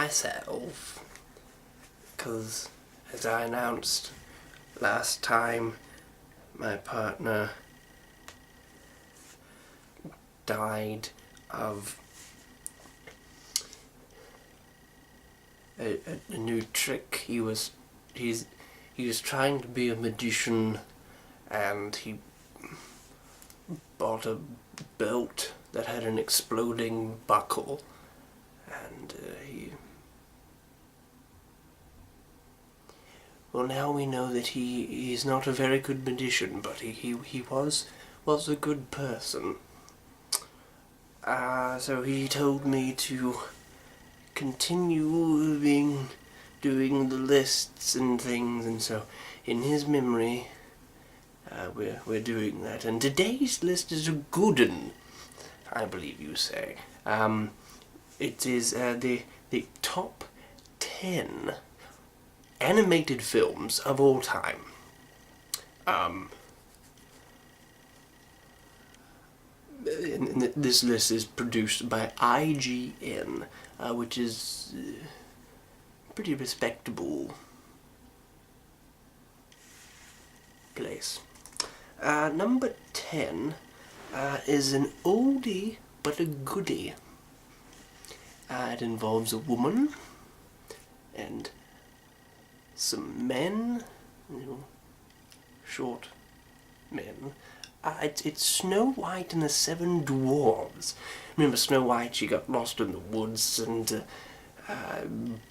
myself, because as I announced last time, my partner died of a new trick. He was trying to be a magician, and he bought a belt that had an exploding buckle, and well, now we know that he's not a very good magician, but he was a good person. So he told me to continue doing the lists and things, and so in his memory, we're doing that. And today's list is a good one, I believe you say. It is the top 10 animated films of all time. And this list is produced by IGN, which is pretty respectable place. Number 10 is an oldie but a goodie. It involves a woman and some men, short men. It's Snow White and the Seven Dwarves. Remember Snow White? She got lost in the woods and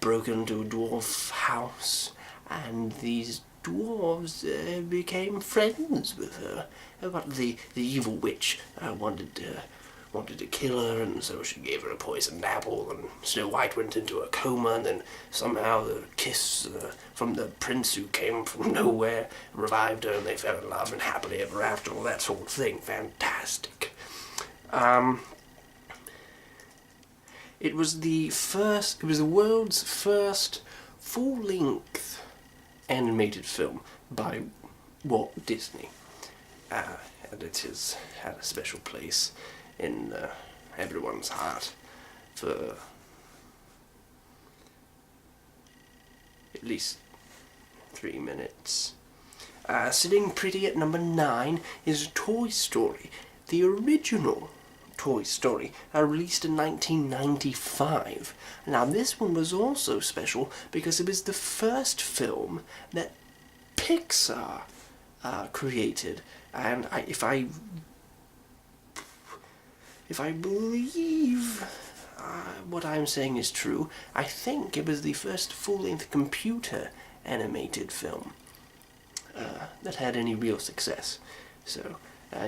broke into a dwarf house, and these dwarves became friends with her. But the evil witch wanted to kill her, and so she gave her a poisoned apple, and Snow White went into a coma, and then somehow the kiss from the prince who came from nowhere revived her, and they fell in love and happily ever after, all that sort of thing. Fantastic. It was the world's first full-length animated film by Walt Disney, and it has had a special place in everyone's heart for at least 3 minutes. Sitting pretty at number 9 is Toy Story, the original Toy Story, released in 1995. Now this one was also special because it was the first film that Pixar created, and if I believe what I'm saying is true, I think it was the first full-length computer animated film that had any real success. So,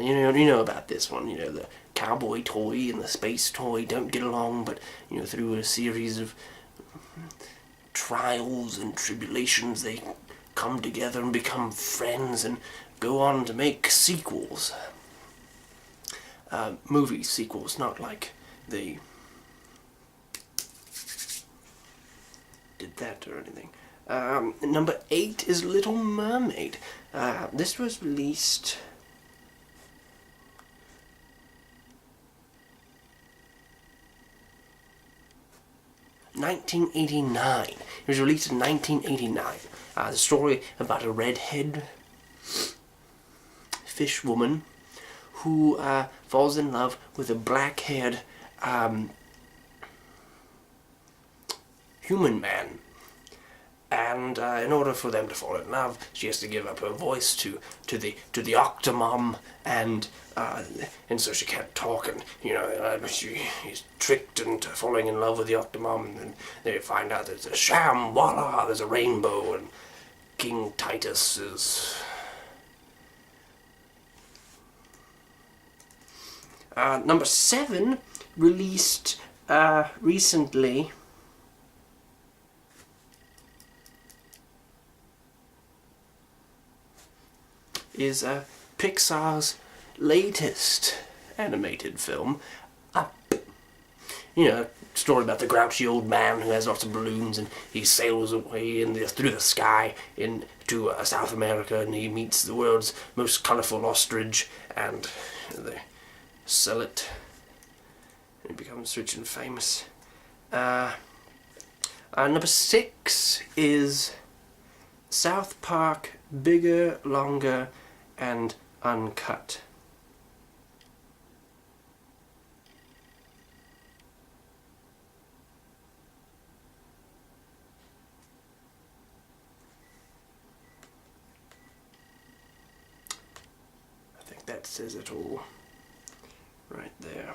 you know about this one. The cowboy toy and the space toy don't get along, but through a series of trials and tribulations, they come together and become friends and go on to make sequels. Movie sequels, not like they did that or anything. Number 8 is Little Mermaid. This was released in 1989. It was released in 1989. The story about a redhead fish woman who falls in love with a black-haired human man. And in order for them to fall in love, she has to give up her voice to the Octomom, and so she can't talk, and she's tricked into falling in love with the Octomom, and then they find out there's a sham, voila, there's a rainbow, and King Titus is number 7, released recently, is Pixar's latest animated film, Up. Story about the grouchy old man who has lots of balloons, and he sails away through the sky into South America, and he meets the world's most colorful ostrich, and they sell it, and he becomes rich and famous. Number 6 is South Park, Bigger, Longer, and Uncut. I think that says it all right there.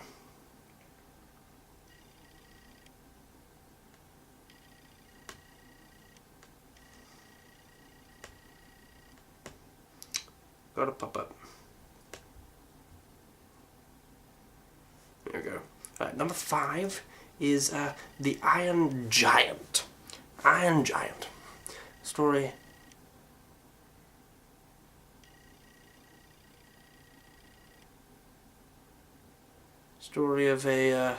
Gotta pop up. There we go. Number 5 is The Iron Giant. Iron Giant. Story. Story of a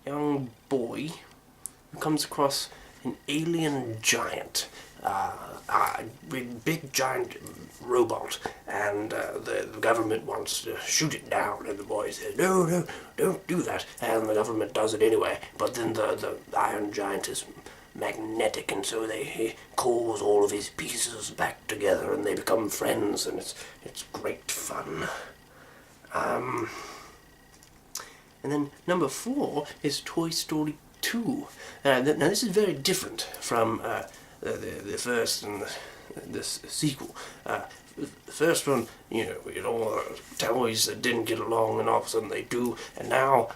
young boy who comes across an alien giant. Big giant robot, and the government wants to shoot it down, and the boy says, no, don't do that, and the government does it anyway, but then the Iron Giant is magnetic, and so he calls all of his pieces back together, and they become friends, and it's great fun. And then number 4 is Toy Story 2. Now this is very different from the first and this sequel. The first one, all toys that didn't get along, and all of a sudden they do. And now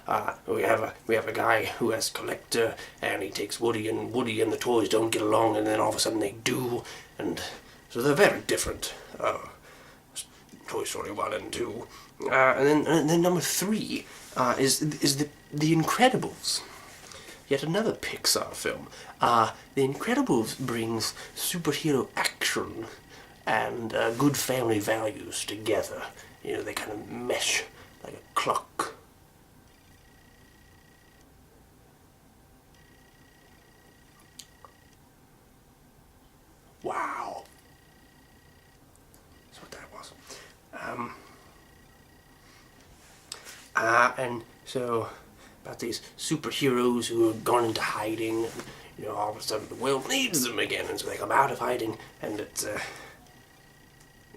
we have a guy who has Collector, and he takes Woody and the toys don't get along, and then all of a sudden they do. And so they're very different. Toy Story 1 and 2. And then number 3 is the Incredibles. Yet another Pixar film. The Incredibles brings superhero action and good family values together. They kind of mesh like a clock. Wow. That's what that was. And so, about these superheroes who have gone into hiding, and, all of a sudden the world needs them again, and so they come out of hiding, and it's,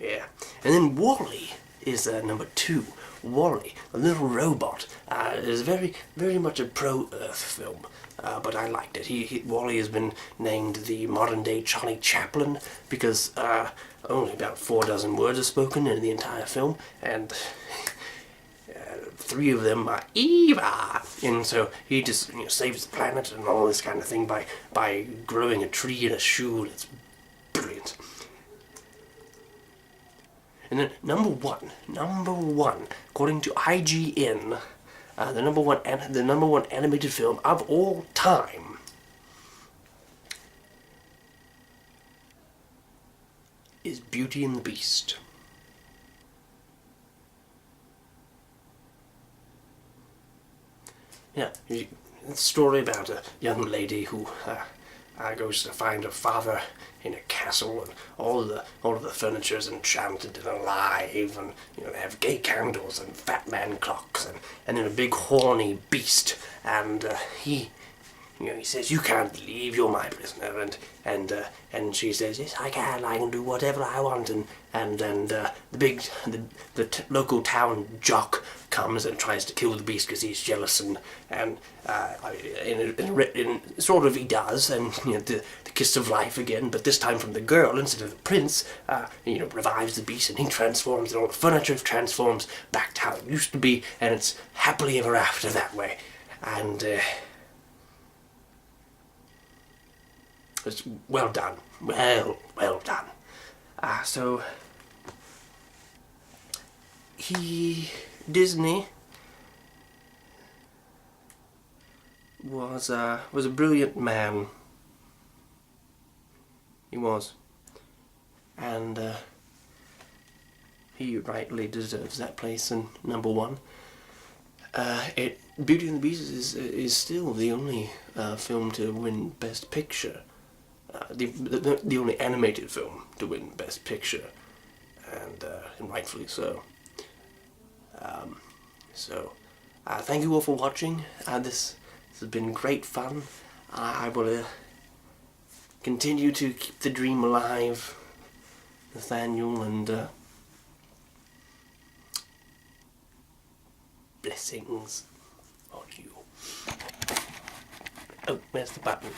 yeah. And then WALL-E is number 2. WALL-E, a little robot, is very, very much a pro-Earth film, but I liked it. WALL-E has been named the modern-day Charlie Chaplin, because only about 4 dozen words are spoken in the entire film, and 3 of them are Eva, and so he just saves the planet and all this kind of thing by growing a tree in a shoe. It's brilliant. And then number one, according to IGN, the number one animated film of all time is Beauty and the Beast. Yeah, it's a story about a young lady who goes to find her father in a castle, and all of the furniture is enchanted and alive, and they have gay candles and fat man clocks, and then a big horny beast, and he says, "You can't leave, you're my prisoner," and she says, "Yes, I can do whatever I want," and the local town jock comes and tries to kill the beast because he's jealous, and sort of he does, and the kiss of life again, but this time from the girl instead of the prince, revives the beast, and he transforms, and all the furniture transforms back to how it used to be, and it's happily ever after that way, and it's well done, well done. So Disney was a brilliant man. He was, and he rightly deserves that place in number 1. Beauty and the Beast is still the only film to win Best Picture. The only animated film to win Best Picture, and rightfully so. Thank you all for watching. This has been great fun. I will continue to keep the dream alive, Nathaniel, and blessings on you. Oh, where's the button?